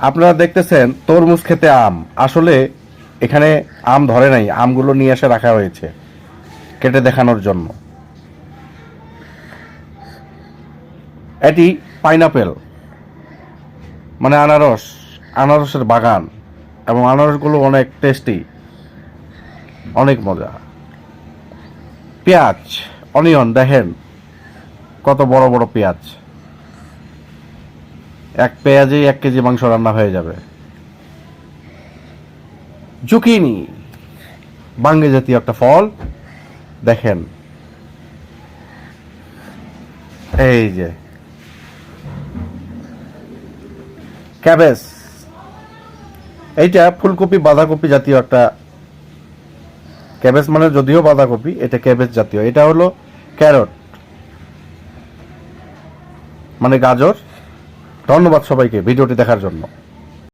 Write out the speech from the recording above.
আপনারা দেখতেছেন তরমুজ খেতে আম, আসলে এখানে আম ধরে নাই, আমগুলো নিয়ে এসে রাখা হয়েছে কেটে দেখানোর জন্য। এটি পাইনাপেল, মানে আনারস, আনারসের বাগান, এবং আনারসগুলো অনেক টেস্টি, অনেক মজা। পেঁয়াজ, অনিয়ন, দেখেন কত বড় বড় পেঁয়াজ, এক পেঁয়াজেই 1 কেজি মাংস রান্না হয়ে যাবে। জুকিনি, বাঙ্গি জাতীয় একটা ফল, দেখেন এই যে। ক্যাবেজ, এইটা ফুলকপি বাঁধাকপি জাতীয় একটা, ক্যাবেজ মানে যদিও বাঁধাকপি, এটা ক্যাবেজ জাতীয়। এটা হলো ক্যারট, মানে গাজর। ধন্যবাদ সবাইকে ভিডিওটি দেখার জন্য।